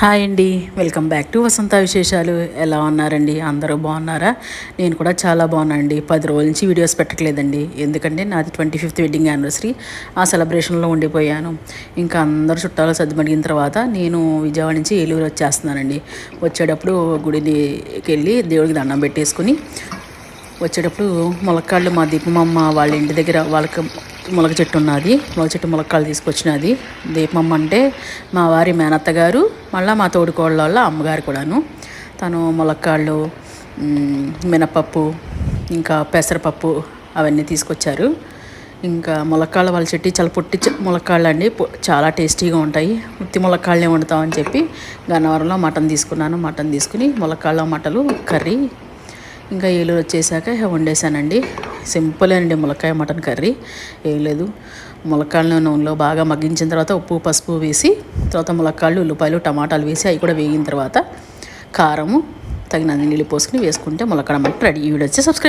Hi అండి, welcome back to వసంత విశేషాలు. ఎలా ఉన్నారండి? అందరూ బాగున్నారా? నేను కూడా చాలా బాగున్నానండి. 10 రోజుల నుంచి వీడియోస్ పెట్టట్లేదండి, ఎందుకంటే నాది 25th వెడ్డింగ్ యానివర్సరీ. ఆ సెలబ్రేషన్లో ఉండిపోయాను. ఇంకా అందరు చుట్టాలు సర్దుమడిగిన తర్వాత నేను విజయవాడ నుంచి ఏలూరు వచ్చేస్తున్నానండి. వచ్చేటప్పుడు గుడికి వెళ్ళి దేవుడికి దండం పెట్టేసుకుని వచ్చేటప్పుడు ములక్కాళ్ళు మా దీపమమ్మ వాళ్ళ ఇంటి దగ్గర వాళ్ళకి ములగ చెట్టు ఉన్నది. ములగ చెట్టు ములక్కాళ్ళు తీసుకొచ్చినది. దీపమమ్మ అంటే మా వారి మేనత్త గారు, మళ్ళీ మా తోడుకోళ్ళ వాళ్ళ అమ్మగారు కూడాను. తను ములక్కాళ్ళు, మినపప్పు, ఇంకా పెసరపప్పు అవన్నీ తీసుకొచ్చారు. ఇంకా ములక్కాళ్ళ వాళ్ళ చెట్టు చాలా పొట్టి ములక్కాళ్ళు అండి, చాలా టేస్టీగా ఉంటాయి. ఉత్తి ములక్కాళ్ళే వండుతామని చెప్పి గన్నవరంలో మటన్ తీసుకున్నాను. మటన్ తీసుకుని ములక్కాళ్ళ మటలు కర్రీ, ఇంకా ఏలూరు వచ్చేసాక వండేసానండి. సింపుల్ అండి ములక్కాయ మటన్ కర్రీ. ఏం లేదు, ములక్కాళ్ళను నూనెలో బాగా మగ్గించిన తర్వాత ఉప్పు పసుపు వేసి, తర్వాత ములక్కాళ్ళు ఉల్లిపాయలు టమాటాలు వేసి అవి కూడా వేగిన తర్వాత కారము తగినంత నీళ్ళు పోసుకుని వేసుకుంటే ములక్కాడ మటన్ రెడీ. ఈ వీడియో వచ్చి సబ్స్క్రైబ్.